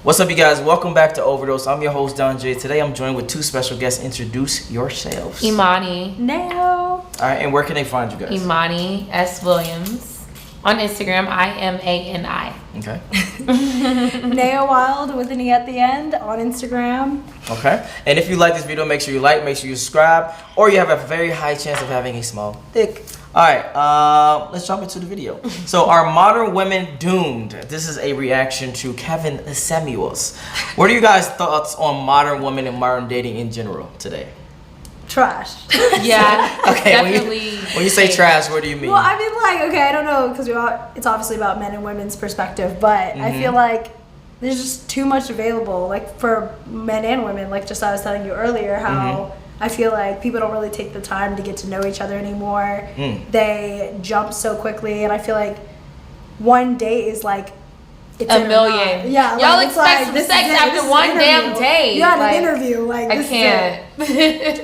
What's up, you guys? Welcome back to Overdose. I'm your host, Don Jaye. Today I'm joined with two special guests. Introduce yourselves. Imani. Nao. All right, and where can they find you guys? Imani S. Williams. On Instagram, IMANI. Okay. Nao Wild with an E at the end on Instagram. Okay. And if you like this video, make sure you like, make sure you subscribe, or you have a very high chance of having a small dick. All right, let's jump into the video. So, are modern women doomed? This is a reaction to Kevin Samuels. What are you guys' thoughts on modern women and modern dating in general today? Trash. Yeah, Okay, definitely. when you say trash, what do you mean? Well, I mean, like, okay, I don't know, because it's obviously about men and women's perspective, but I feel like there's just too much available, like, for men and women. Like, just I was telling you earlier, how I feel like people don't really take the time to get to know each other anymore. They jump so quickly, and I feel like one date is like it's a million. Yeah, y'all like, expect some sex after one damn day. Yeah, like, an interview. Like, I can't.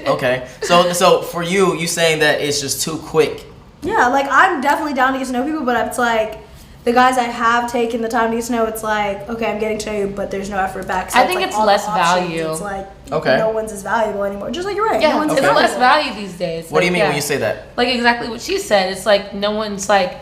Okay, so for you saying that it's just too quick. Yeah, like I'm definitely down to get to know people, but it's like the guys I have taken the time to get to know, it's like, okay, I'm getting to know you, but there's no effort back. So I think like it's all less the options, value. It's like Okay. no one's as valuable anymore. Just like you're right. Yeah, no one's it's as less valuable. value these days. What do you mean yeah. when you say that? Like exactly what she said. It's like no one's like,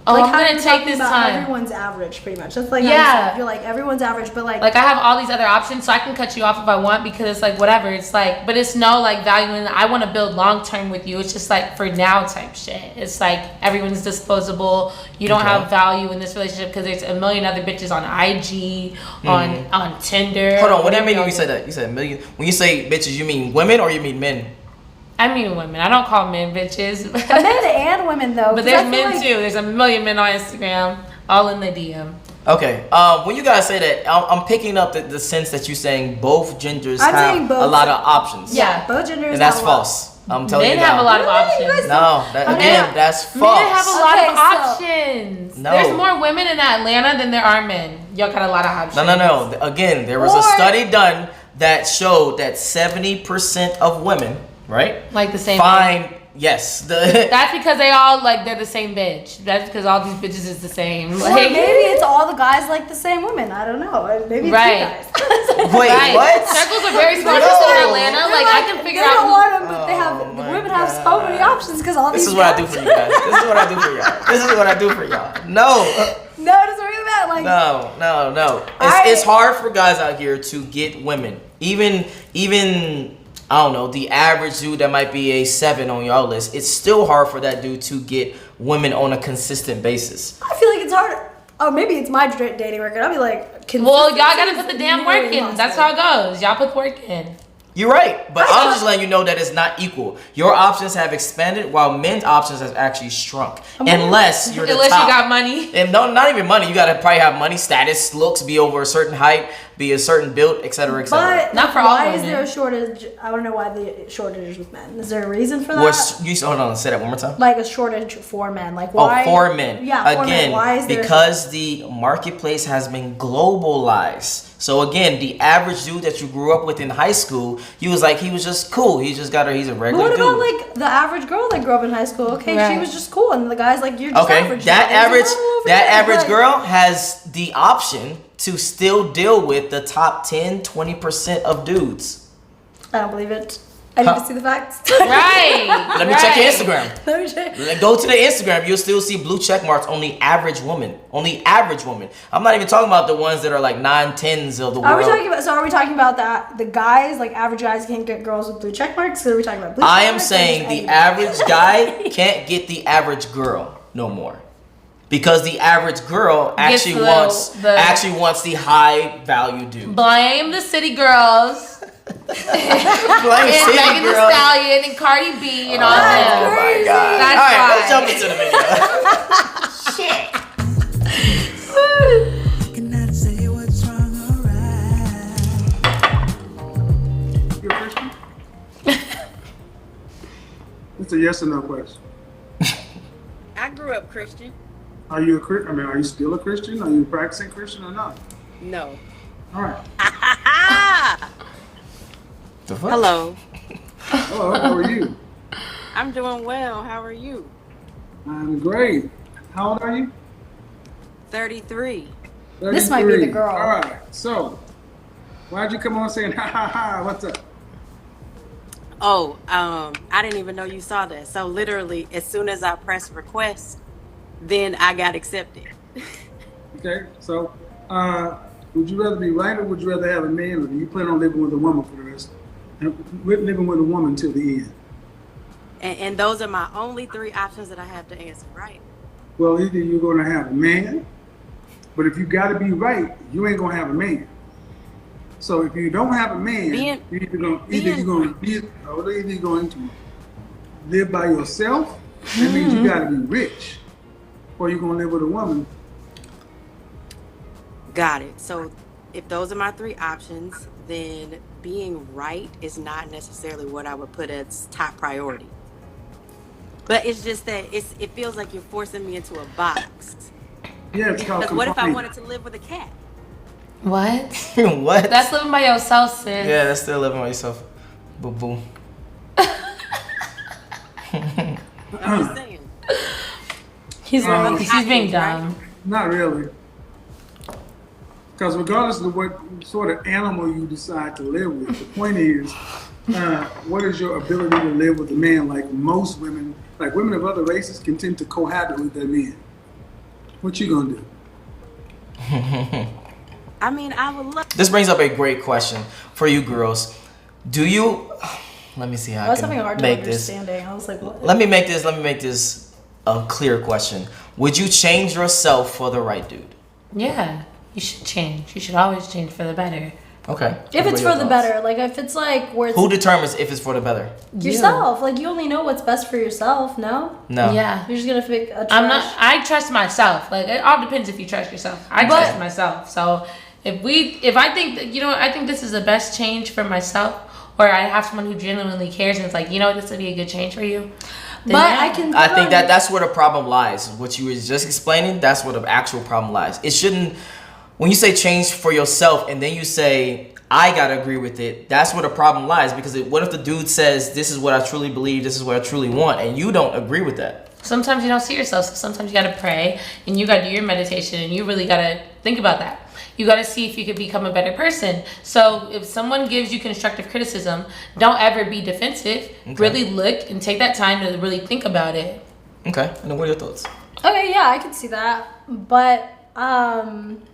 oh, Like I'm how gonna you're take talking this about time. Everyone's average, pretty much. That's like Yeah. how you said, you're like everyone's average, but like Like I have all these other options, so I can cut you off if I want because it's like whatever. It's like, but it's no like value in. I want to build long term with you. It's just like for now type shit. It's like everyone's disposable. You don't have value in this relationship because there's a million other bitches on IG, on Tinder. Hold on, what do you mean when y'all you say that? You said a million. When you say bitches, you mean women or you mean men? I mean women. I don't call men bitches. men and women though. But 'cause there's I feel men like, too. There's a million men on Instagram, all in the DM. Okay. When you guys say that, I'm picking up the sense that you're saying both genders I'm saying have both. a lot of options. Yeah. both genders. And that's have a lot. false. I'm telling Men you have now. a lot of Really? You options. guys No, again, that's false. Men have a lot Okay, of so- options. No. There's more women in Atlanta than there are men. Y'all got a lot of options. No. Again, there was a study done that showed that 70% of women, right? Like the same. Find yes. That's because they all like they're the same bitch. That's because all these bitches is the same. Or Like, maybe it's all the guys like the same women. I don't know. Maybe it's Right. two guys. Wait, right. what? Circles are very small No. just in Atlanta. Like I can figure they don't out. want them, but they have. Oh The my women have so many God. options because all This these. is what I do guys- for you guys. This is what I do for y'all. This is what I do for y'all. No. No, it doesn't really matter. Like No. I- It's hard for guys out here to get women. Even I don't know, the average dude that might be a 7 on y'all list, it's still hard for that dude to get women on a consistent basis. I feel like it's hard. Oh, maybe it's my dating record. I'll be like, Well, y'all gotta consistency put the is damn work really in. That's impossible. how it goes. Y'all put the work in. You're right, but I'm just letting you know that it's not equal. Your options have expanded while men's options have actually shrunk. Unless you're the Unless top. you got money. And no, not even money. You gotta probably have money, status, looks, be over a certain height, be a certain build, etc., etc. But Not for all why is women. there a shortage? I don't know why the shortage is with men. Is there a reason for that? Hold on, say that one more time. Like a shortage for men. Like why? Oh, for men. Yeah, for again, men. Why is there? because the marketplace has been globalized. So again, the average dude that you grew up with in high school, he was just cool. He's a But regular what dude. about like the average girl that grew up in high school? Okay, she Right. was just cool, and the guy's like, you're just Okay, average. that There's a average girl over there, like- girl has the option to still deal with the top 10-20% of dudes. I don't believe it. I need to see the facts. Right. Let me check your Instagram. Let me check. Go to the Instagram. You'll still see blue check marks on the average woman. On the average woman. I'm not even talking about the ones that are like 9-10s of the world. Are we talking about that the guys, like average guys can't get girls with blue check marks? So are we talking about blue check I am marks, or saying just the anybody? average guy can't get the average girl no more. Because the average girl Gets actually the- wants the high value dude. Blame the city girls. Blame And city Megan Thee girl. Stallion and Cardi B and all Oh that. my god. That's All right, let's why. jump into the video. Cannot say what's wrong or right. You a Christian? It's a yes or no question. I grew up Christian. Are you a Christian? I mean, are you still a Christian? Are you a practicing Christian or not? No. All right. The fuck? Hello. Oh, how are you? I'm doing well. How are you? I'm great. How old are you? 33. This might be the 33. girl. All right. So, why'd you come on saying ha ha ha? What's up? Oh, I didn't even know you saw that. So literally, as soon as I pressed request, then I got accepted. Okay. So, would you rather be right or would you rather have a man, or do you plan on living with a woman for the rest? Living with a woman till the end. And those are my only three options that I have to answer, right? Well, either you're gonna have a man, but if you gotta be right, you ain't gonna have a man. So if you don't have a man, Being- you're either going to live by yourself. That means you gotta be rich, or you're gonna live with a woman. Got it. So if those are my three options, then being right is not necessarily what I would put as top priority. But it's just that it feels like you're forcing me into a box. Yeah, it's called Because what if I confinement. wanted to live with a cat? What? What? That's living by yourself, sis. Yeah, that's still living by yourself. Boo boo. I'm just saying. He's being dumb. Not really. Because regardless of what sort of animal you decide to live with, the point is, what is your ability to live with a man? Like most women, like women of other races, can tend to cohabit with their men. What you gonna do? I mean, I would love. This brings up a great question for you girls. Do you? Let me see how I was I having a can hard time make this. understanding. I was like, what? Let me make this a clear question. Would you change yourself for the right dude? Yeah, you should change. You should always change for the better. Okay. If What it's are your for the thoughts? better, like if it's like where it's Who determines if it's for the better? yourself, like you only know what's best for yourself. No, No. Yeah. you're just gonna pick a trash. I trust myself. Like it all depends if you trust yourself. I But- trust myself. So if I think that, I think this is the best change for myself, or I have someone who genuinely cares and it's like, this would be a good change for you. then But yeah. I can. I think that's where the problem lies. What you were just explaining, that's where the actual problem lies. It shouldn't. When you say change for yourself and then you say I gotta agree with it, that's where the problem lies. Because what if the dude says this is what I truly believe, this is what I truly want, and you don't agree with that? Sometimes you don't see yourself, so sometimes you gotta pray and you gotta do your meditation and you really gotta think about that. You gotta see if you could become a better person. So if someone gives you constructive criticism, don't ever be defensive. Okay. Really look and take that time to really think about it. Okay. And then what are your thoughts? Okay, yeah, I can see that, but I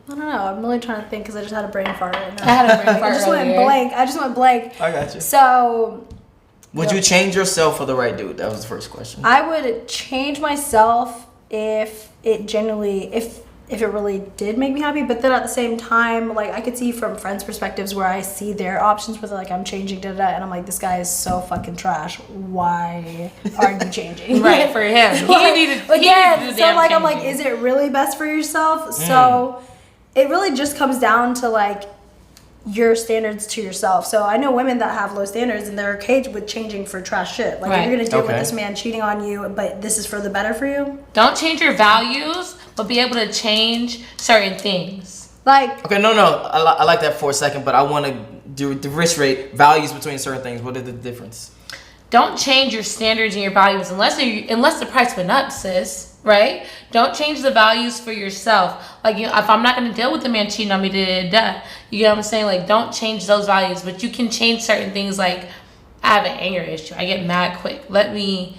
don't know. I'm really trying to think because I just had a brain fart right now. I had a brain fart I just went earlier. blank. I just went blank. I got you. So Would you change yourself for the right dude? That was the first question. I would change myself if it genuinely, if it really did make me happy. But then at the same time, like I could see from friends' perspectives where I see their options where they're like, I'm changing, and I'm like, this guy is so fucking trash. Why are you changing? Right, for him. He needed to do So damn like I'm like, changing. is it really best for yourself? So it really just comes down to like your standards to yourself. So I know women that have low standards and they're okay with changing for trash shit. Like if Right. you're gonna deal Okay. with this man cheating on you, but this is for the better for you. Don't change your values, but be able to change certain things. Like Okay, no. I like that for a second, but I want to differentiate values between certain things. What is the difference? Don't change your standards and your values unless the price went up, sis. Right? Don't change the values for yourself. Like, if I'm not gonna deal with the man cheating on me, you get what I'm saying? Like, don't change those values, but you can change certain things. Like, I have an anger issue. I get mad quick. Let me,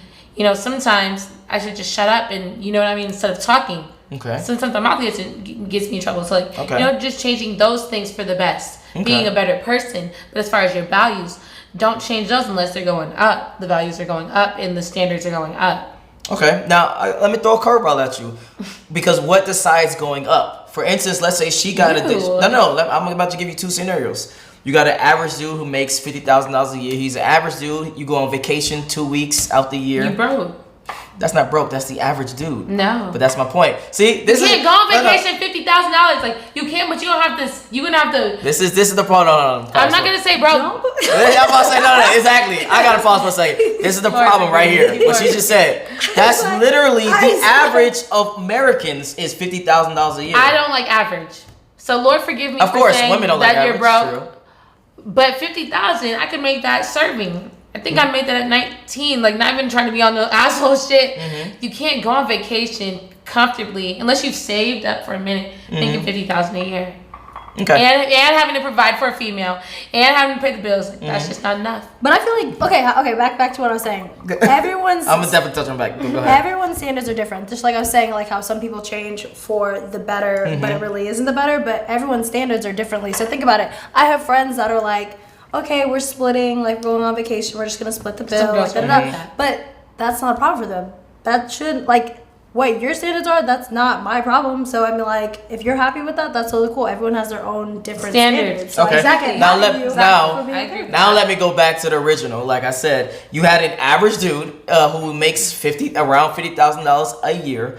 sometimes I should just shut up and, you know what I mean, instead of talking. Okay. Sometimes my mouth gets me in trouble. So, like, Okay. just changing those things for the best. Being a better person. But as far as your values, don't change those unless they're going up. The values are going up and the standards are going up. Okay, now let me throw a curveball at you, because what decides going up? For instance, let's say she got I'm about to give you two scenarios. You got an average dude who makes $50,000 a year. He's an average dude. You go on vacation 2 weeks out the year. You broke. That's not broke. That's the average dude. No. But that's my point. See, You can't go on vacation $50,000. Like, you can, but you don't have this. You're gonna have to. This is the problem. I'm not gonna say broke. I'm about to say no, exactly. I gotta pause for a second. This is the problem right here. What she just said. That's literally the average of Americans is $50,000 a year. I don't like average. So Lord forgive me Of for course, saying women don't that like you're average. broke. True. But $50,000, I could make that serving I think I made that at 19. Like, not even trying to be on the asshole shit. You can't go on vacation comfortably unless you've saved up for a minute, making $50,000 a year. Okay. And having to provide for a female and having to pay the bills. Like, that's just not enough. But I feel like okay, back to what I was saying. Everyone's I'm gonna definitely touch on back. Go ahead. everyone's standards are different. Just like I was saying, like how some people change for the better, but it really isn't the better. But everyone's standards are differently. So think about it. I have friends that are like, okay, we're splitting, like we're going on vacation, we're just gonna split the bill, girls like, will da-da-da. hate that. But that's not a problem for them. That should like what your standards are. That's not my problem. So I mean, like if you're happy with that, that's totally cool. Everyone has their own different standards. So Okay. exactly. Now How let do you- now for being I agree. okay? now let me go back to the original. Like I said, you had an average dude who makes around $50,000 a year.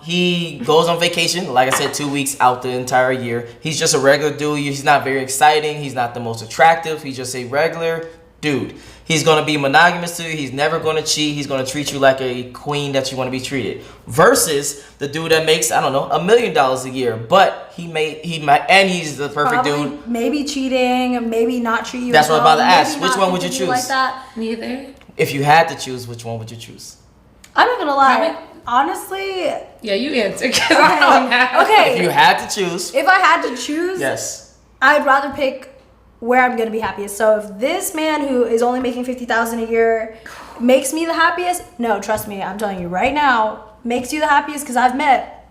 He goes on vacation, like I said, 2 weeks out the entire year. He's just a regular dude. He's not very exciting. He's not the most attractive. He's just a regular dude. He's going to be monogamous to you. He's never going to cheat. He's going to treat you like a queen that you want to be treated. Versus the dude that makes, I don't know, $1 million a year, but he might, and he's the perfect Probably dude. maybe cheating, maybe not treat you. That's as what I'm about well, to ask. maybe Which not one would you treat choose? Like that. Neither. If you had to choose, which one would you choose? I'm not gonna lie. Probably- Honestly, Yeah, you answer. 'Cause I don't have- okay. If you had to choose, If I had to choose, yes. I'd rather pick where I'm gonna be happiest. So if this man who is only making $50,000 a year makes me the happiest, no, trust me, I'm telling you right now, makes you the happiest because I've met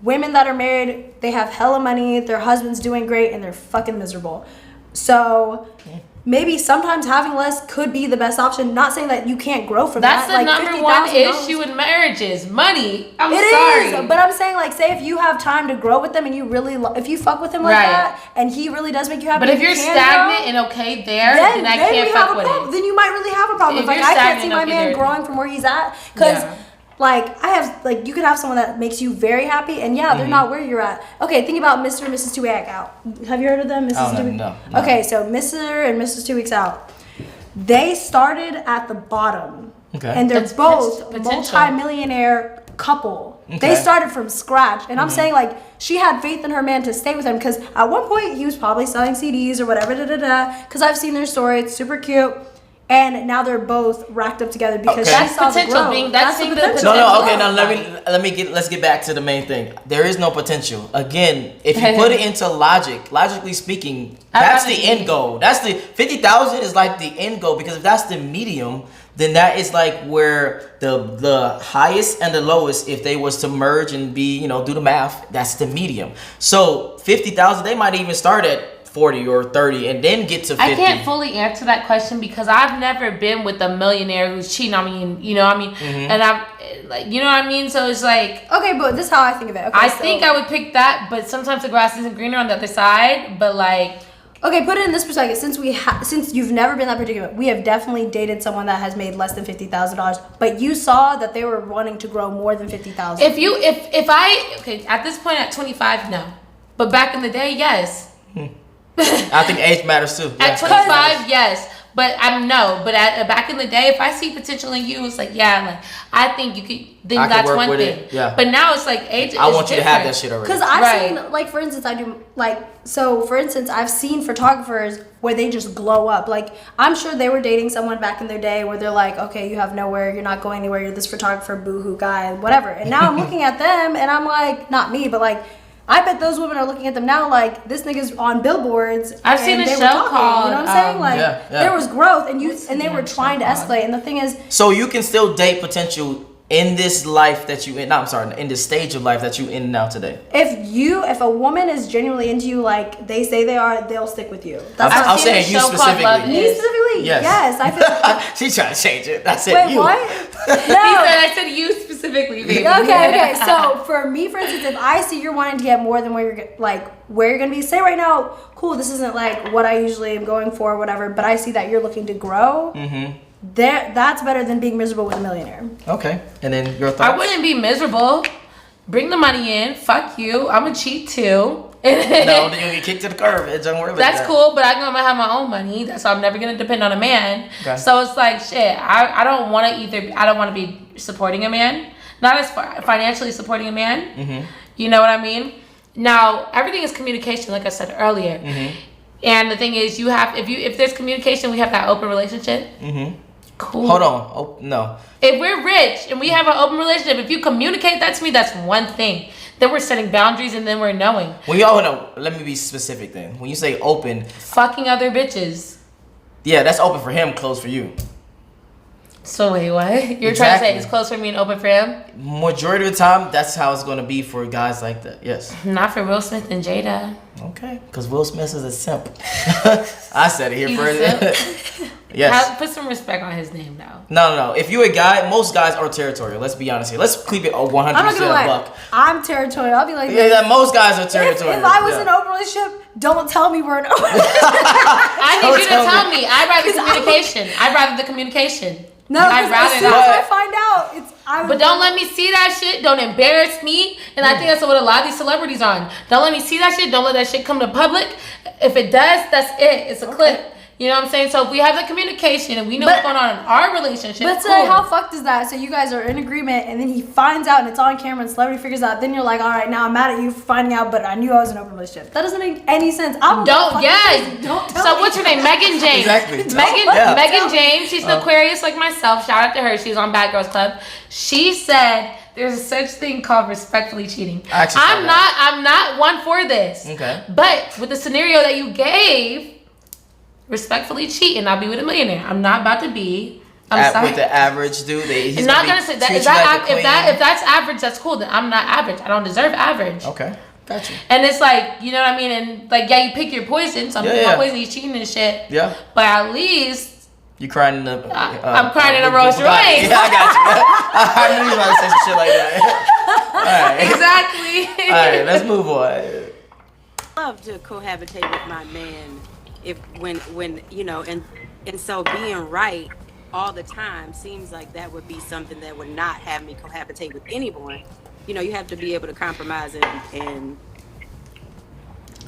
women that are married, they have hella money, their husband's doing great, and they're fucking miserable. So maybe sometimes having less could be the best option. Not saying that you can't grow from That's that. the number one $50,000 issue in marriages. Money. I'm It sorry. is, but I'm saying like, say if you have time to grow with them and you really, if you fuck with him like Right. that, and he really does make you happy. But if you you're can stagnant grow, and okay there, then I can't we have fuck a with problem. it. Then you might really have a problem. If If like you're I can't stagnant, see my okay, man there. growing from where he's at, because Yeah. like I have like you could have someone that makes you very happy, and yeah, they're not where you're at. Okay, think about Mr. and Mrs. 2 Weeks Out. Have you heard of them, Mrs. Oh, no, 2 Weeks? no. Okay, so Mr. and Mrs. 2 Weeks Out. They started at the bottom, Okay. and they're That's both potential. multi-millionaire couple. Okay. They started from scratch, and I'm saying like she had faith in her man to stay with him because at one point he was probably selling CDs or whatever. Because I've seen their story, it's super cute, and now they're both racked up together because Okay. she That's saw the potential growth. being- that's the being the potential. No, okay. potential. Now let's get back to the main thing. There is no potential. Again, if you put it into logically speaking, I'd that's rather the be- end goal. That's the 50,000 is like the end goal because if that's the medium, then that is like where the highest and the lowest, if they was to merge and be, do the math, that's the medium. So 50,000, they might even start at 40 or 30 and then get to 50. I can't fully answer that question because I've never been with a millionaire who's cheating on me, and and I'm like, you know what I mean. So it's like Okay, but this is how I think of it. Okay, I so- think I would pick that, but sometimes the grass isn't greener on the other side. But like, Okay, put it in this perspective. Since you've never been that predicament, we have definitely dated someone that has made less than $50,000, but you saw that they were wanting to grow more than $50,000. if I at this point at 25, no, but back in the day, yes. I think age matters too. At Yeah. 25, yes. But But back in the day, if I see potential in you, it's like, yeah, like I think you could. Then I could that's work one with thing. it, yeah. But now it's like age. I is want you to have different. that shit already. Because I've Right. seen, like, for instance, for instance, I've seen photographers where they just glow up. Like, I'm sure they were dating someone back in their day where they're like, okay, you have nowhere, you're not going anywhere, you're this photographer, boohoo guy, whatever. And now I'm looking at them and I'm like, not me, but like, I bet those women are looking at them now like, this nigga's on billboards. I've seen and a they were show talking, called, you know what I'm saying? Like, Yeah, yeah. there was growth and What's and they the were show trying to called? escalate. And the thing is, So you can still date potential in this life that you in. No, I'm sorry, in this stage of life that you in now today. if a woman is genuinely into you like they say they are, they'll stick with you. That's I'm what seen saying a you show called Love specifically. me Is. specifically. Yes. Yes, I feel. She's trying to change it. That's it. Wait, you. what? He said, No. I said you specifically, baby. Okay. So for me, for instance, if I see you're wanting to get more than where you're gonna be, say right now, cool, this isn't like what I usually am going for, or whatever. But I see that you're looking to grow. Mm-hmm. That's better than being miserable with a millionaire. Okay. And then your I thoughts? wouldn't be miserable. Bring the money in. Fuck you. I'm a cheat too. No, then you'll get kicked to the curb. It don't work like That's that. cool, but I'm gonna have my own money. That's why I'm never gonna depend on a man. Okay. So it's like shit. I don't want to I don't want to be supporting a man, not as financially supporting a man. Mm-hmm. You know what I mean? Now everything is communication, like I said earlier. Mm-hmm. And the thing is, if there's communication, we have that open relationship. Cool. Hold on. Oh, no. If we're rich and we have an open relationship, if you communicate that to me, that's one thing. Then we're setting boundaries and then we're knowing. When y'all know, let me be specific then. When you say open, fucking other bitches. Yeah, that's open for him, closed for you. So wait, what? You're trying to say it's closed for me and open for him? Majority of the time, that's how it's gonna be for guys like that. Yes. Not for Will Smith and Jada. Okay, because Will Smith is a simp. I said it here He's first. Yes. Put some respect on his name now. No. If you're a guy, most guys are territorial. Let's be honest here. Let's keep it a 100% I'm not gonna lie. buck. I'm territorial. I'll be like, Yeah, most guys are territorial. If I was in an open relationship, don't tell me we're in an open relationship. I need you to tell me. I'd rather the communication. No, I'd rather as soon as I find out, But don't let me see that shit. Don't embarrass me. And I think that's what a lot of these celebrities are on. Don't let me see that shit. Don't let that shit come to public. If it does, that's it. It's a clip. You know what I'm saying? So if we have the communication and we know what's going on in our relationship, but say, how fucked is that? So you guys are in agreement, and then he finds out, and it's on camera, and celebrity figures out. Then you're like, all right, now I'm mad at you for finding out, but I knew I was in an open relationship. That doesn't make any sense. Don't tell So what's her name? Megan James. Exactly. Megan James. She's an Aquarius like myself. Shout out to her. She's on Bad Girls Club. She said there's a such thing called respectfully cheating. I'm not one for this. Okay. But with the scenario that you gave, respectfully cheat and I'll be with a millionaire. I'm not about to be. Sorry. With the average dude, he's not gonna say that. If that's average, that's cool. Then I'm not average. I don't deserve average. Okay, gotcha. And it's like, you know what I mean. And like, you pick your poison. Some people poison, he's cheating and shit. Yeah. But at least you crying in the. I'm crying in a Rolls Royce. Yeah, I got you. I knew you were about to say some shit like that. All right. Exactly. All right, let's move on. I love to cohabitate with my man. When you know, and so being right all the time seems like that would be something that would not have me cohabitate with anyone. You know, you have to be able to compromise, and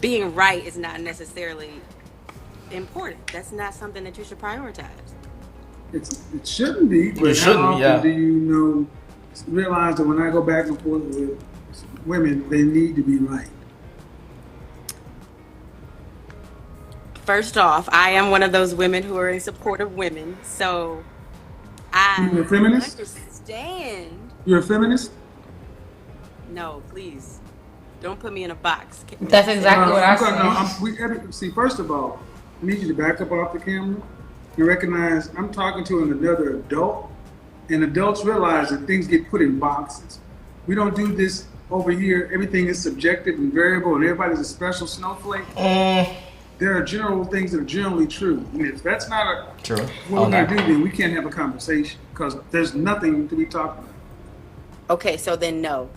being right is not necessarily important. That's not something that you should prioritize. It shouldn't be, but how often do you realize that when I go back and forth with women, they need to be right? First off, I am one of those women who are in support of women, so You're a feminist? Understand. You're a feminist? No, please. Don't put me in a box. That's exactly what I said. See, first of all, I need you to back up off the camera and recognize I'm talking to another adult, and adults realize that things get put in boxes. We don't do this over here. Everything is subjective and variable, and everybody's a special snowflake. There are general things that are generally true. And if that's not what we're going to do, then we can't have a conversation because there's nothing to be talking about. Okay, so then no.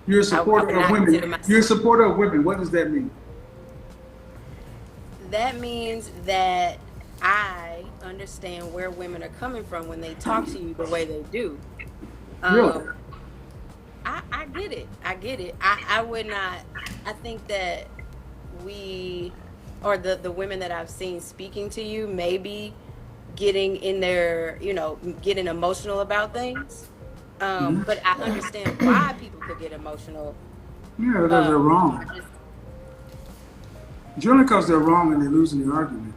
You're a supporter of women. You're a supporter of women. What does that mean? That means that I understand where women are coming from when they talk to you the way they do. Really? I get it. I get it. I would not. I think that we, or the women that I've seen speaking to you, maybe getting in their, getting emotional about things. But I understand why people could get emotional. Yeah, because they're wrong. Generally because they're wrong and they're losing the argument.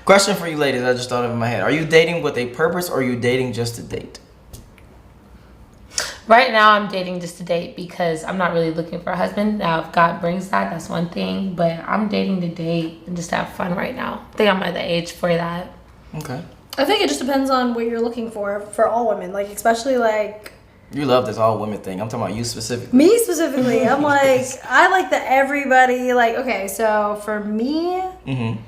Question for you ladies, I just thought of in my head. Are you dating with a purpose or are you dating just to date? Right now, I'm dating just to date because I'm not really looking for a husband. Now, if God brings that, that's one thing. But I'm dating to date and just to have fun right now. I think I'm at the age for that. Okay. I think it just depends on what you're looking for all women. Like, especially like... You love this all women thing. I'm talking about you specifically. Me specifically. I'm like, I like that everybody, like, okay, so for me, I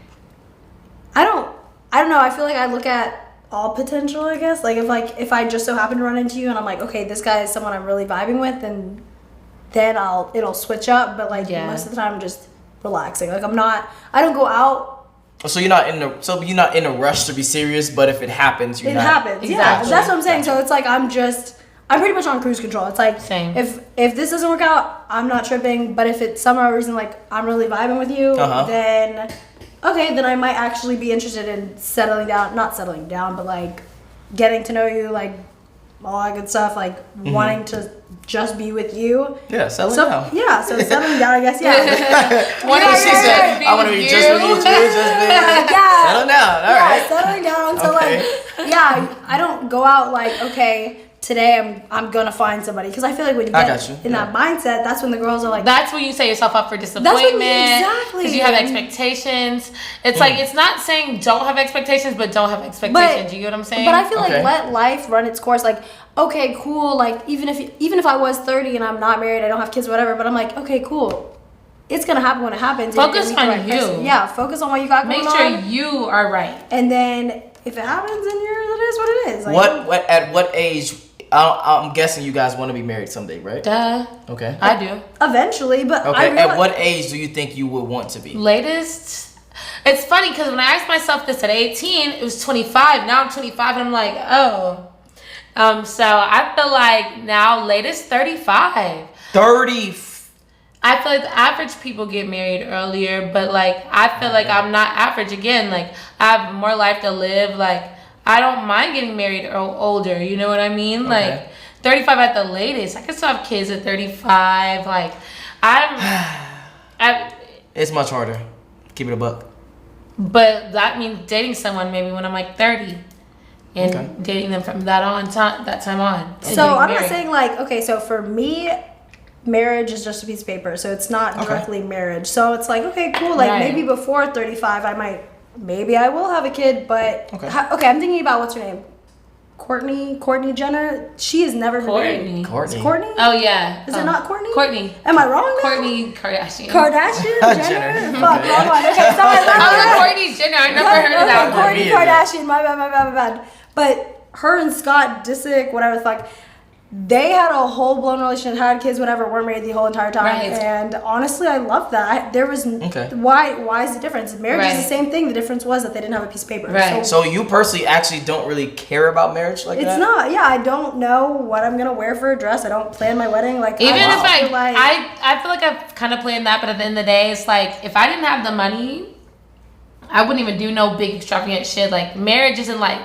don't know. I feel like I look at all potential, I guess. Like if I just so happen to run into you and I'm like, okay, this guy is someone I'm really vibing with, then it'll switch up. But like most of the time I'm just relaxing. Like I don't go out. So you're not in a rush to be serious, but if it happens, it happens. Exactly. Yeah, that's what I'm saying. So it's like I'm pretty much on cruise control. It's like same. If this doesn't work out, I'm not tripping. But if it's some other reason like I'm really vibing with you, then then I might actually be interested in not settling down, but like getting to know you, like all that good stuff, like wanting to just be with you. Yeah, settling So down. yeah, so settling down, I guess. Yeah. What Yeah, is she said, I want to be just with you too. Just be Yeah. settle down. All Yeah, right. settling down. So Okay. like, yeah, I don't go out like, okay, today I'm gonna find somebody, because I feel like when you I get got you. in that mindset, that's when the girls are like, That's when you set yourself up for disappointment. exactly. Because you have expectations. It's like, it's not saying don't have expectations, but don't have expectations. You get what I'm saying? But I feel like Okay. let life run its course. Like, okay, cool. Like even if I was 30 and I'm not married, I don't have kids, whatever. But I'm like, okay, cool. It's gonna happen when it happens. You're Focus gonna meet the on right person. you. Yeah, focus on what you got Make going sure on. you are right. And then if it happens, then it is what it is. Like, What at what age? I'm guessing you guys want to be married someday, right? Duh. Okay. I do. Eventually, but I Okay. realize, At what age do you think you would want to be? Latest. It's funny because when I asked myself this at 18, it was 25. Now I'm 25 and I'm like, oh. So I feel like now latest 35. 30. I feel like the average people get married earlier, but like I feel like I'm not average again. Like I have more life to live. Like I don't mind getting married older. You know what I mean? Okay. Like 35 at the latest. I can still have kids at 35. Like I It's much harder. Keep it a buck. but that means dating someone maybe when I'm like 30, and Okay. dating them from that time on. and so getting I'm not married. saying like, okay, so for me, marriage is just a piece of paper, so it's not Okay. directly marriage. So it's like, okay, cool. Like Right. maybe before 35, maybe I will have a kid, but Okay. okay, I'm thinking about what's her name, Courtney Jenner. She has never been married. Courtney. Is Courtney? Oh yeah. Is it not Courtney? Courtney. Am I wrong? now? Courtney Kardashian. Kardashian Jenner. Jenner. Fuck, wrong one. Okay, sorry. Oh, Courtney Jenner. I never heard of that one. Kourtney Me either. Kardashian. My bad. But her and Scott Disick, whatever the fuck, they had a whole blown relationship, had kids, whatever, were married the whole entire time. Right. And honestly, I love that. There was Okay. why is the difference? Marriage is Right. the same thing. The difference was that they didn't have a piece of paper. Right. So you personally actually don't really care about marriage like It's that? not. Yeah, I don't know what I'm gonna wear for a dress. I don't plan my wedding. Like Even I if feel like I feel like I've kind of planned that, but at the end of the day, it's like if I didn't have the money, I wouldn't even do no big extravagant shit. Like marriage isn't like,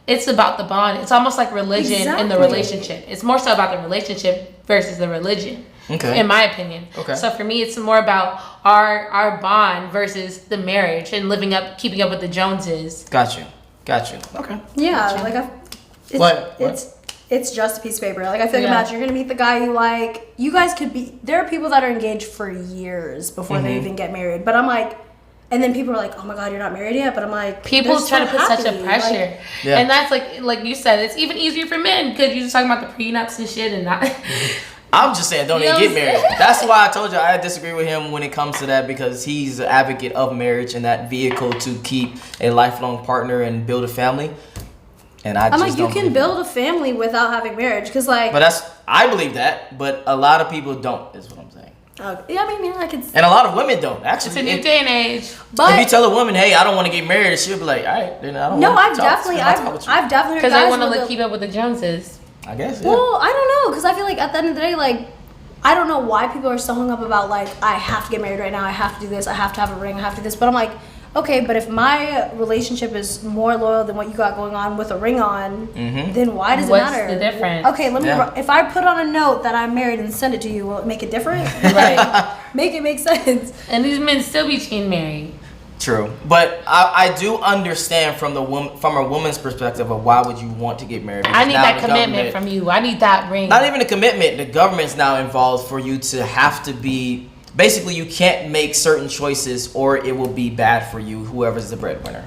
it's about the bond. It's almost like religion in the Exactly. relationship. It's more so about the relationship versus the religion. Okay. In my opinion. Okay. So for me, it's more about our bond versus the marriage and keeping up with the Joneses. Got you. Okay. yeah, like it's, What? it's just a piece of paper. Like I feel like Yeah. imagine you're gonna meet the guy you like. You guys could be. There are people that are engaged for years before Mm-hmm. they even get married. But I'm like, and then people are like, "Oh my god, you're not married yet." But I'm like, People they're try to so put such a happy. pressure, Like, Yeah. and that's like you said, it's even easier for men because you're just talking about the prenups and shit, and not. I'm just saying, don't You even know get what I'm married. saying? That's why I told you I disagree with him when it comes to that, because he's an advocate of marriage and that vehicle to keep a lifelong partner and build a family. And I I'm just like, you don't can believe build a family without having marriage, because like, it. But I believe that, but a lot of people don't, is what I'm saying. yeah, I mean, yeah, I could. And a lot of women don't, It's actually. a new day and age. But If you tell a woman, hey, I don't want to get married, she'll be like, all right, then I don't no, want I've to definitely heard Because I guys want to with like the- keep up with the Joneses. I guess, yeah. Well, I don't know, because I feel like at the end of the day, like, I don't know why people are so hung up about, like, I have to get married right now, I have to do this, I have to have a ring, I have to do this. But I'm like, okay, but if my relationship is more loyal than what you got going on with a ring on, then why does What's it matter? the difference? Okay, let me. Yeah. If I put on a note that I'm married and send it to you, will it make it different? Right. Make it make sense. And these men still be cheating married. True, but I do understand from a woman's perspective of why would you want to get married. I Because need now that the commitment government- from you. I need that ring. Not even a commitment. The government's now involved for you to have to be. Basically, you can't make certain choices, or it will be bad for you. Whoever's the breadwinner.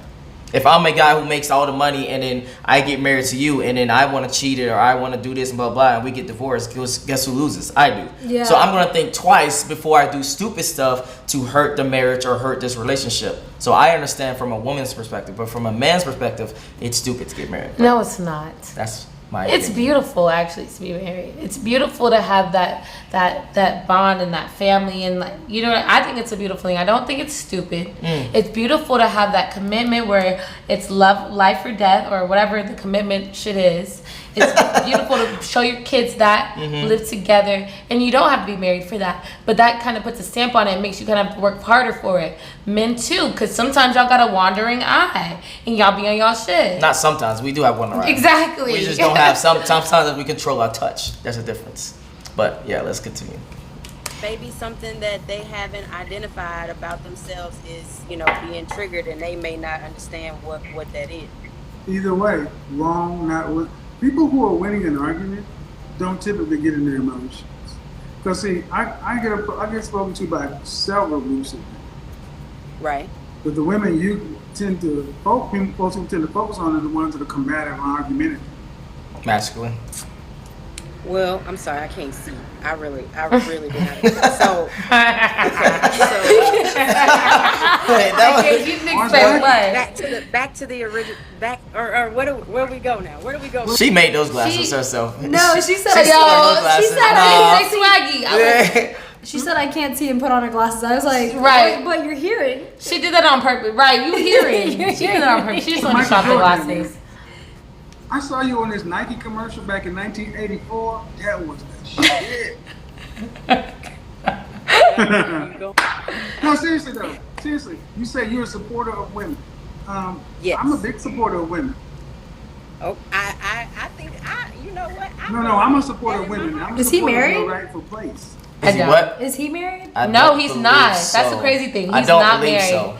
If I'm a guy who makes all the money and then I get married to you and then I want to cheat it or I want to do this and blah blah and we get divorced, guess who loses? I do. Yeah. So I'm gonna think twice before I do stupid stuff to hurt the marriage or hurt this relationship. So I understand from a woman's perspective, but from a man's perspective, it's stupid to get married. No, it's not. That's my It's opinion. beautiful actually to be married. It's beautiful to have that bond and that family, and like, you know, I think it's a beautiful thing. I don't think it's stupid. It's beautiful to have that commitment where it's love, life or death, or whatever the commitment shit is. It's beautiful to show your kids that live together, and you don't have to be married for that. But that kind of puts a stamp on it and makes you kind of have to work harder for it. Men too, because sometimes y'all got a wandering eye and y'all be on y'all shit. Not sometimes. We do have one around. Exactly. We just don't have sometimes we control our touch. There's a difference. But yeah, let's continue. Maybe something that they haven't identified about themselves is, being triggered, and they may not understand what that is. Either way, wrong, not with people who are winning an argument don't typically get in their emotions. Because see, I get spoken to by several groups of people. Right. But the women you tend to folks who tend to focus on are the ones that are combative and argumentative. Masculine. Well, I'm sorry, I can't see. I really do not. So, You can expect what? back to the original. Or where we go now? Where do we go? She made those glasses herself. No, she said, She stole those glasses. she said, Nah. Swaggy. I was- she said, I can't see and put on her glasses. I was like, Right. but you're hearing. She did that on purpose. Right, you hearing. She did that on purpose. She just wanted to shop the glasses. I saw you on this Nike commercial back in 1984. That was the shit. No, seriously though. Seriously, you say you're a supporter of women. Yes. I'm a big supporter of women. Oh, I think you know what? No, I'm a supporter of women. I'm a Is he supporter of married? your rightful place. Is he what? Is he married? I No, don't he's believe not. so. That's the crazy thing. He's I don't not believe married. so.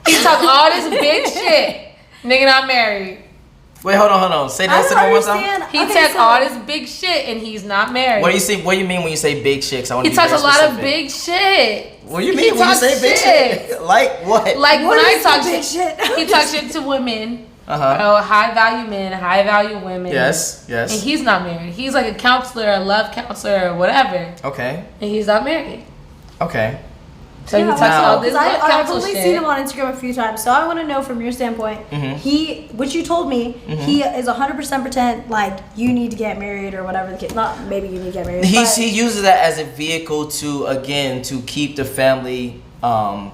He talk all this big shit. Nigga not married. Wait, hold on. Say I that don't one more time. understand. He Okay, talks so- all this big shit and he's not married. What do you mean when you say big chicks? I want He to be talks a very lot of specific. big shit. What do you He mean when you talks say big shit? Like what? Like What when I is the talk big shit, shit? he talks shit to women. Uh-huh. High value men, high value women. Yes. And he's not married. He's like a counselor, a love counselor, or whatever. Okay. And he's not married. Okay. So he talks Now- all this love I've counsel only shit. seen him on Instagram a few times, so I want to know from your standpoint. Which you told me, he is 100% pretend like you need to get married or whatever. The case. Not maybe you need to get married. but- He uses that as a vehicle to keep the family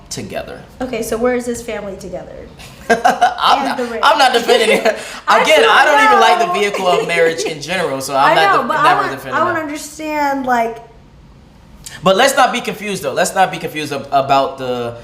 together. Okay, so where is his family together? I'm not defending it. Again, I don't even like the vehicle of marriage in general, so I'm never defending I want to it. understand like. But let's not be confused though. Let's not be confused about the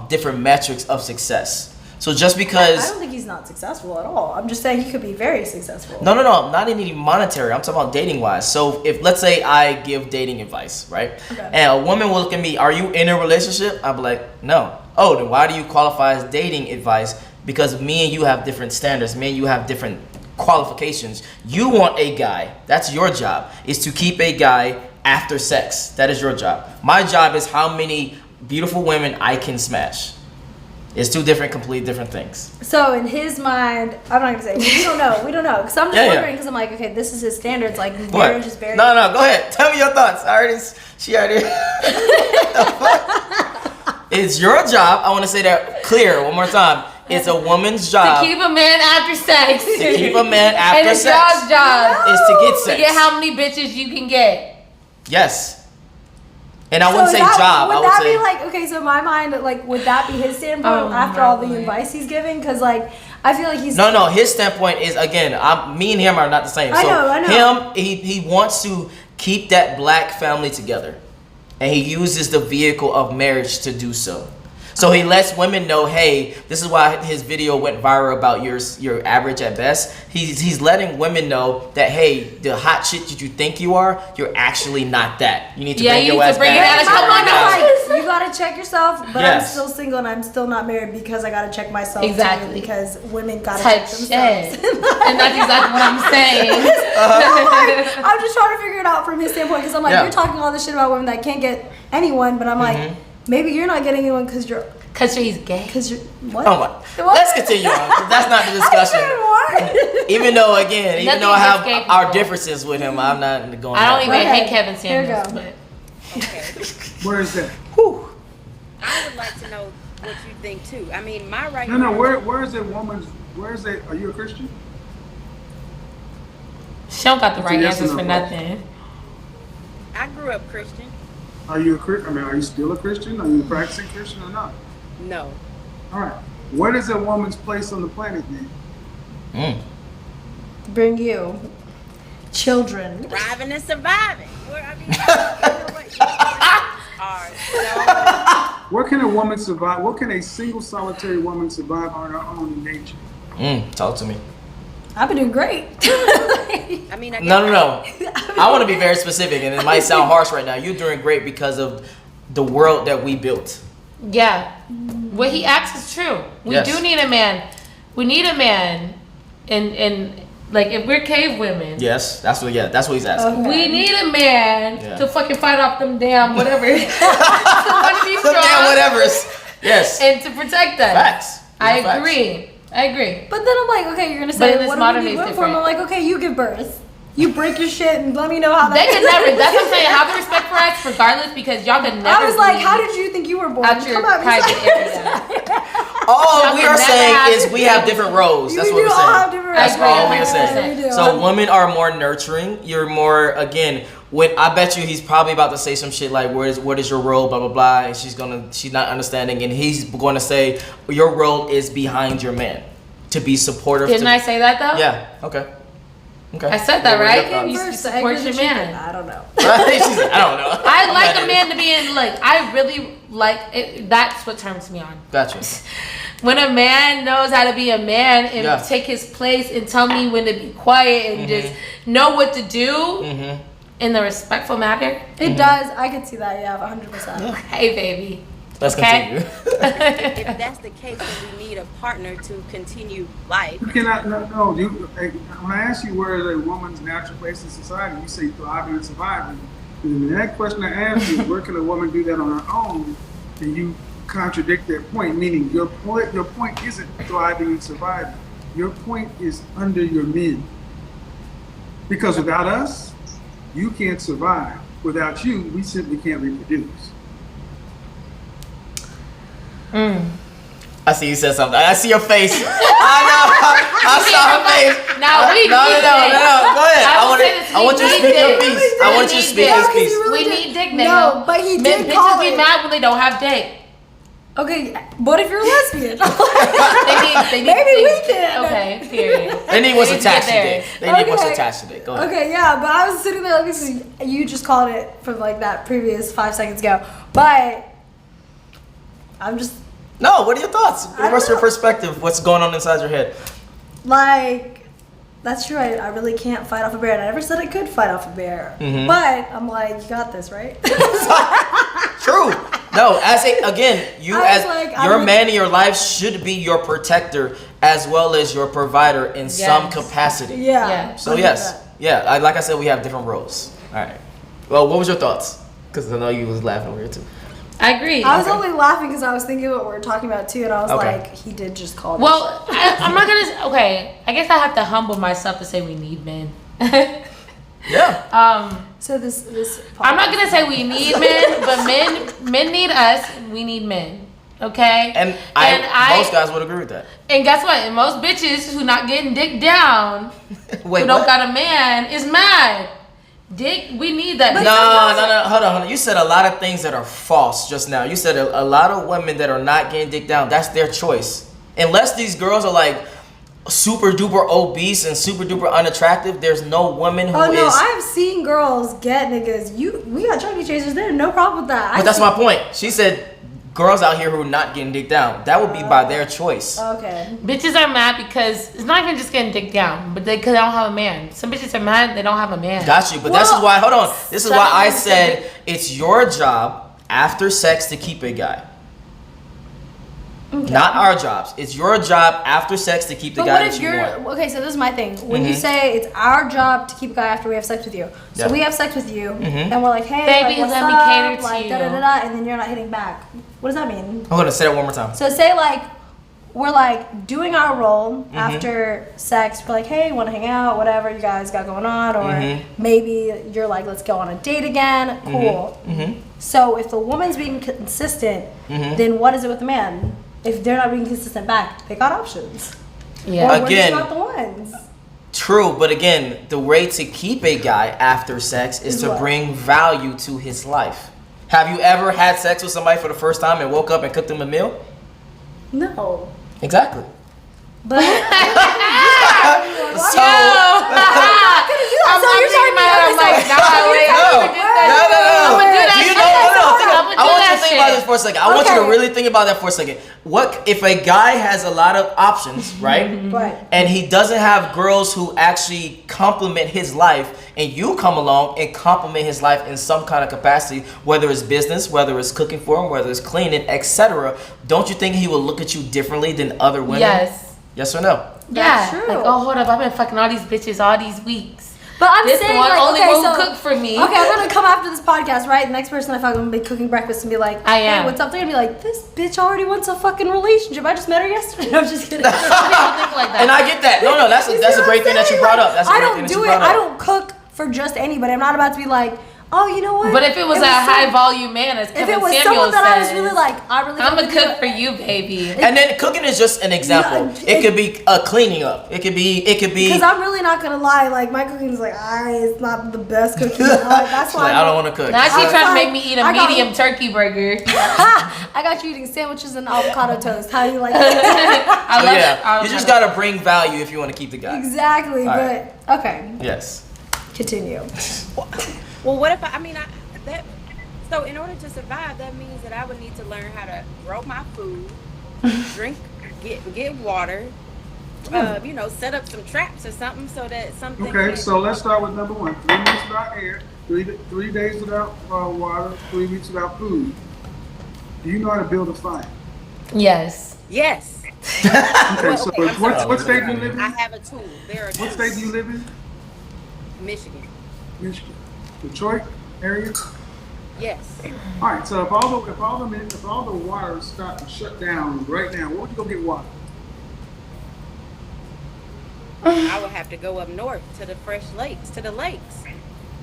different metrics of success. So just because I don't think he's not successful at all. I'm just saying he could be very successful. No, not any monetary. I'm talking about dating wise. So if let's say I give dating advice, right? Okay. And a woman will look at me, are you in a relationship? I'll be like, no. Oh, then why do you qualify as dating advice? Because me and you have different standards. Me and you have different qualifications. You want a guy. That's your job, is to keep a guy after sex. That is your job. My job is how many beautiful women I can smash. It's two completely different things. So in his mind, I'm not gonna say we don't know. Because I'm just Yeah. wondering. Because I'm like, okay, this is his standards. Like What? marriage is very. No, go ahead. Tell me your thoughts. She already. The fuck? It's your job. I want to say that clear one more time. It's a woman's job To keep a man after sex. to keep a man after And it's sex. y'all's job Is to get to sex. get how many bitches you can get. Yes. And I So wouldn't say that- job. Would I would that say be like okay? So in my mind, like, would that be his standpoint after all the advice he's giving? Because like, I feel like he's no. His standpoint is again. Me and him are not the same. I So know. him, he wants to keep that black family together, and he uses the vehicle of marriage to do so. So he lets women know, hey, this is why his video went viral about your average at best. He's letting women know that hey, the hot shit that you think you are, you're actually not that. You need to bring you your need to ass bring back. it In my Come on mind, now. I'm like, you gotta check yourself, but I'm Yes. still single and I'm still not married because I gotta check myself too, Exactly. because women gotta Type check shit. themselves. And that's exactly what I'm saying. I'm just trying to figure it out from his standpoint because I'm like, Yeah. you're talking all this shit about women that can't get anyone, but I'm like, maybe you're not getting anyone because you're He's gay. what? Oh my. Let's continue on. 'Cause that's not the discussion. Even though Nothing I against have gay our people. differences with him, I'm not going. I don't that even way. hate Kevin Here we Samuels, go. but Where is that? I would like to know what you think too. I mean, my right. No. Where is a woman's? Where is a? Are you a Christian? she don't got the It's a right yes or answers no for question. nothing. I grew up Christian. Are you a Christian? I mean, are you still a Christian? Are you a practicing Christian or not? No. All right. What is a woman's place on the planet then? Bring you children. Thriving and surviving. Well, I mean, you know what? Are so Where can a woman survive? What can a single solitary woman survive on her own in nature? Talk to me. I've been doing great. I mean, I guess No. I want to be very specific, and it might sound harsh right now. You're doing great because of the world that we built. Yeah. What he asks is true. We Yes. do need a man. We need a man. And like, if we're cave women, Yes, that's what he's asking. Okay. we need a man Yeah. to fucking fight off them damn whatever. to fucking be strong. Damn, whatever's. Yes. And to protect us. Facts. I These are facts. agree. But then I'm like, okay, you're gonna But say, in this what do modern we day need it's women for? I'm different. like, okay, you give birth. You break your shit and let me know how that They can never. That's what I'm saying. Have the respect for us, regardless, because y'all can never. I was like, leave how did you think you were born? out your Come at me. private area? All Y'all we can are never saying have is we have different roles. That's You what do we're all have saying. different That's roles. all we're 100%. saying. We do. So women are more nurturing. You're more, again, when I bet you he's probably about to say some shit like, what is your role, blah blah blah, and she's not understanding, and he's going to say your role is behind your man, to be supportive. Didn't I say that though? Yeah. Okay. I said that, What were your right? thoughts? You First, support your man. I don't know. She's like, I don't know. I like I'm a not man to be in, like, I really like it. That's what turns me on. Gotcha. When a man knows how to be a man and Yeah. take his place and tell me when to be quiet and just know what to do in the respectful manner. It does. I can see that. Yeah, 100%. Hey, baby. Let's Okay. continue. if that's the case, then we need a partner to continue life. You cannot, no. When I ask you where is a woman's natural place in society, you say thriving and surviving. And the next question I ask you is where can a woman do that on her own? And you contradict that point, meaning your point isn't thriving and surviving. Your point is under your men. Because without us, you can't survive. Without you, we simply can't reproduce. I see you said something. I see your face. I know. I saw her face. Now we No. Go ahead. I will say this, I want you to we speak need your dick. piece. I want you to speak No, his 'cause you piece. really We did. need dick, No, nigga. but he Men, did call bitches be it. mad when they don't have dick. Okay, what if you're lesbian? They need Maybe we can. Okay, period. They need what's They need to attached to get dick. there. They need what's Okay. attached to dick. Go ahead. Okay, yeah, but I was sitting there like, this is- you just called it from like that previous 5 seconds ago. But I'm just No, what are your thoughts? don't What's your know. perspective? What's going on inside your head? like, that's true. I really can't fight off a bear. And I never said I could fight off a bear. Mm-hmm. But I'm like, you got this, right? True. No, you I was as like, I your would- man in your life should be your protector as well as your provider in some Yes. capacity. Yeah. Yeah. So yes, yeah. Like I said, we have different roles. All right. Well, what was your thoughts? Because I know you was laughing over here too. I agree. I was Okay. only laughing because I was thinking what we were talking about too, and I was Okay. like, he did just call me. Well, I'm not gonna. Okay, I guess I have to humble myself to say we need men. Yeah. So this. I'm not gonna say we need men, but men need us. And we need men. Okay. And most guys would agree with that. And guess what? And most bitches who not getting dick down, Wait, who don't what? got a man, is mad. Dick, we need that. No. Hold on. You said a lot of things that are false just now. You said a lot of women that are not getting dick down. That's their choice. Unless these girls are like super duper obese and super duper unattractive, there's no woman who Oh no, is. I have seen girls get niggas. We got chunky chasers there, no problem with that. But that's my point. She said girls out here who are not getting dick down. That would be by their choice. Okay. Bitches are mad because it's not even just getting dick down, but because they don't have a man. Some bitches are mad they don't have a man. Got you. But this is Well, why. Hold on. This is why I some- said it's your job after sex to keep a guy. Not our jobs. It's your job after sex to keep the But guy what that if you you're want. okay? So this is my thing. When you Mhm. say it's our job to keep a guy after we have sex with you, so Yeah. we have sex with you, Mhm. and we're like, hey, Baby, like, what's let me up? cater to like, you. da da da da, and then you're not hitting back. What does that mean? I'm gonna say that one more time. So say like we're like doing our role Mm-hmm. after sex. We're like, hey, want to hang out? Whatever you guys got going on, or Mhm. maybe you're like, let's go on a date again. Cool. Mm-hmm. So if the woman's being consistent, Mhm. then what is it with the man? If they're not being consistent back, they got options. Yeah. Or we're Again. just not the ones. True, but again, the way to keep a guy after sex is Is to what? bring value to his life. Have you ever had sex with somebody for the first time and woke up and cooked them a meal? No. Exactly. But So I'm thinking about it, I'm like, nah, wait, No. I'm gonna do that. No. I'm gonna do that Do you shit. know? No. I'm gonna do I want you to that think about this shit. for a second. I want you to Okay. really think about that for a second. What if a guy has a lot of options, right? Right. And he doesn't have girls who actually complement his life, and you come along and complement his life in some kind of capacity, whether it's business, whether it's cooking for him, whether it's cleaning, etc. Don't you think he will look at you differently than other women? Yes. Yes or no? Yeah. true. Like, oh, hold up. I've been fucking all these bitches all these weeks. But I'm This saying, the one, like, only okay, one so, who cooked for me. Okay, I'm gonna come after this podcast, right? The next person I fuck, I'm gonna be cooking breakfast and be like, I hey, am. what's up? They're gonna be like, this bitch already wants a fucking relationship. I just met her yesterday. I'm just kidding. Some people think like that. And I get that. No, that's You a see what great I'm thing that you saying? brought Like, up. That's a I great don't thing that do you it. brought up. I don't cook for just anybody. I'm not about to be like, oh, you know what? But if it was a high volume man, as if Kevin it was Samuel someone that I was says, really like, I really I'm fucking a do cook it. for you, baby. And then cooking is just an example. Yeah, it could be a cleaning up. It could be. Because I'm really not gonna lie, like my cooking is like, it's not the best cooking. That's why Like, I don't want to cook. Now she I was trying to like, make me eat a I got- medium turkey burger. I got you eating sandwiches and avocado toast. How you like it? I So love yeah, you just gotta bring value if you want to keep the guy. Exactly, All but okay, Yes. continue. Well, what if so in order to survive, that means that I would need to learn how to grow my food, drink, get water, set up some traps or something so that something. Okay, so let's start with number one. 3 weeks without air, 3 days without water, 3 weeks without food. Do you know how to build a fire? Yes. Yes, Okay, Well, so okay, I'm sorry. what state do you live in? I have a tool. There are What tools. state do you live in? Michigan. Michigan. Detroit area? Yes. All right, so if all the water stopped and shut down right now, where would you go get water? I would have to go up north to the fresh lakes, to the lakes.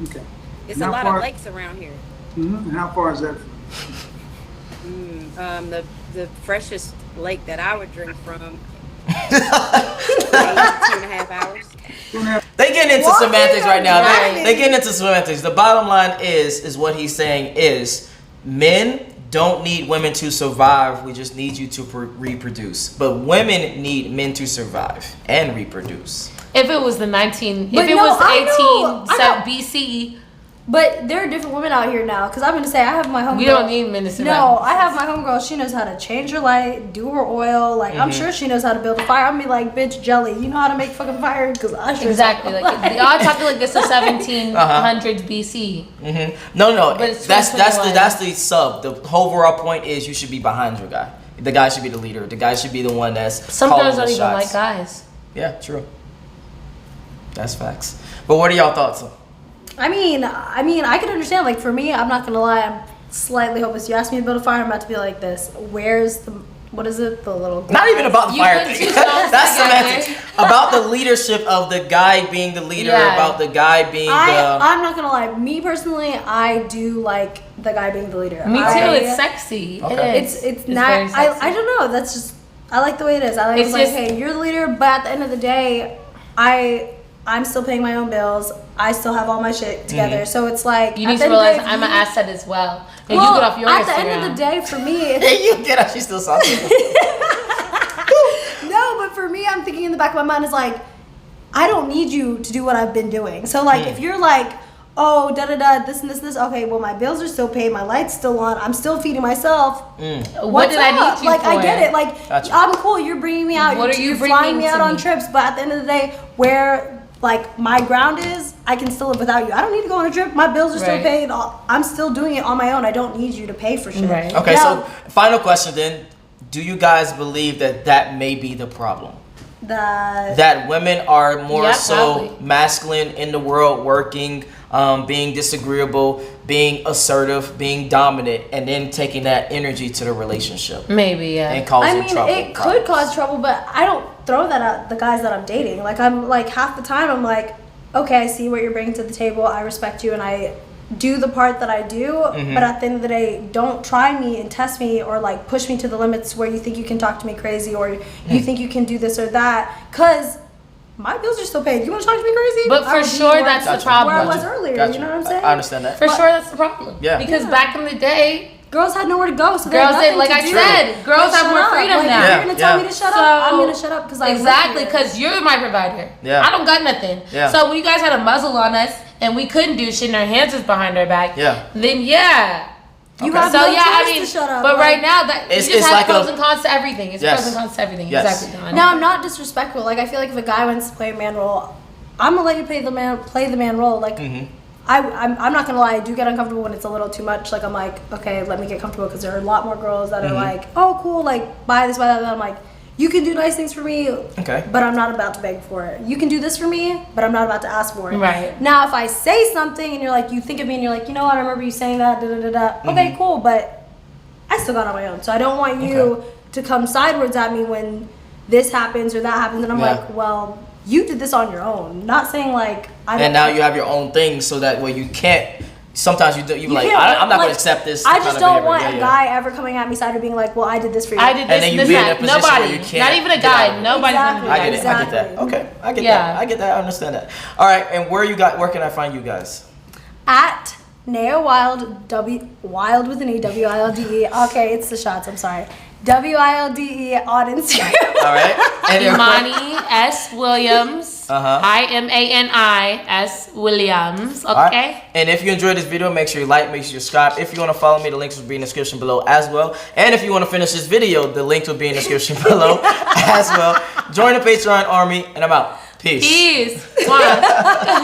Okay. It's And a how lot far- of lakes around here. And how far is that from? The freshest lake that I would drink from, 2.5 hours. 2.5. They getting into Walking semantics or right now. driving? They getting into semantics. The bottom line is what he's saying is men don't need women to survive. We just need you to reproduce. But women need men to survive and reproduce. If it was the 19, But if it no, was I know. 18 I know. BC, But there are different women out here now. Because I'm gonna say I have my homegirl. we don't need men to survive. No, I have my homegirl. She knows how to change her light, do her oil. Like I'm sure she knows how to build a fire. I'm gonna be like, bitch, Jelly, you know how to make fucking fire? Because I sure Exactly. don't. Like y'all talking like this is 1700s BC. No, But it's that's the 2021. sub. The overall point is you should be behind your guy. The guy should be the leader. The guy should be the one that's Some calling girls the don't even shots. like guys. Yeah, true. That's facts. But what are y'all thoughts? I mean, I can understand. Like for me, I'm not gonna lie. I'm slightly hopeless. You asked me to build a fire. I'm about to be like this. Where's the what is it? The little. Not even about the You fire put thing. two stones That's together. semantics. About the leadership of the guy being the leader. Yeah. About the guy being the. I'm not gonna lie. Me personally, I do like the guy being the leader. Me too. I- It's sexy. Okay. It is. It's very not. sexy. I don't know. That's just. I like the way it is. I like It's it's like, just- hey, you're the leader, but at the end of the day, I'm still paying my own bills. I still have all my shit together. So it's like You at need the to end of the realize day, I'm an asset as well. And well, you get off your at Instagram. the end of the day, for me, it's, Hey, you get up. She's still salty. no, but for me, I'm thinking in the back of my mind is like, I don't need you to do what I've been doing. So like, if you're like, oh, da da da, this and this and this, okay, well, my bills are still paid, my light's still on, I'm still feeding myself. What What's did I up? need you like, for? I get it. Like, Gotcha. I'm cool. You're bringing me out. What are you you're flying bringing me out to on me? trips. But at the end of the day, where like my ground is, I can still live without you. I don't need to go on a trip. My bills are still Right. paid. I'm still doing it on my own. I don't need you to pay for shit. Right. Okay, Now, so final question then. Do you guys believe that may be the problem? That women are more Yeah, so probably. masculine in the world, working, being disagreeable, being assertive, being dominant, and then taking that energy to the relationship Maybe, yeah. and causing I mean, trouble. it could cause trouble, but I don't throw that at the guys that I'm dating. Like, I'm like, half the time, I'm like, okay, I see what you're bringing to the table. I respect you, and I do the part that I do. But at the end of the day, don't try me and test me or like push me to the limits where you think you can talk to me crazy or you think you can do this or that. Because my bills are still paid. You want to talk to me crazy? But for I'll be sure, where- that's the Gotcha. problem. Where I was earlier. Gotcha. You know what I'm saying? I understand that. For sure, that's the problem. Yeah. Because back in the day, Girls had nowhere to go, so they girls had did, nothing like to I do. said, girls But have more shut up. freedom Like, now. If you're gonna tell Yeah. me to shut So- up, I'm gonna shut up because I live Exactly, here. because you're my provider. Yeah. I don't got nothing. Yeah. So when you guys had a muzzle on us and we couldn't do shit and our hands was behind our back, Yeah. then yeah, You Okay. have So no yeah, I choice mean, to shut up. but like- right now that It's- you just it's have like pros a- and cons to everything. It's Yes. pros and cons to everything. Yes. Exactly. Dawn. No, I'm not disrespectful. Like I feel like if a guy wants to play a man role, I'm gonna let you play the man role. Like I'm not gonna lie, I do get uncomfortable when it's a little too much. Like I'm like, okay, let me get comfortable because there are a lot more girls that are like, oh cool, like buy this, buy that. And I'm like, you can do nice things for me, Okay. but I'm not about to beg for it. You can do this for me, but I'm not about to ask for it. Right. Now, if I say something and you're like, you think of me and you're like, you know what, I remember you saying that, da da da da. Okay, cool, but I still got on my own. So I don't want you to come sideways at me when this happens or that happens, and I'm Yeah. like, well, you did this on your own. Not saying like I don't. And now you have your own thing, so that way you can't. Sometimes you do. You like, can't, I'm not like, gonna accept this. I kind just of don't behavior. want Yeah, a yeah. guy ever coming at me side of being like, well, I did this for you. I did And this then and you this be in a that. position where Nobody, you can't not even a get out guy. of it. Nobody's Exactly. gonna I do get that. it. I get that. Exactly. Okay, I get Yeah. that. I get that. I understand that. All right, and where can I find you guys? At Naya Wild, Wild with an E, WILDE. Okay, it's the shots. I'm sorry. WILDE on Instagram. All right, and then- Imani S. Williams. IMANI Williams. All right. Okay. And if you enjoyed this video, make sure you like, make sure you subscribe. If you want to follow me, the links will be in the description below as well. And if you want to finish this video, the link will be in the description below as well. Join the Patreon army, and I'm out. Peace. Peace. Mwah.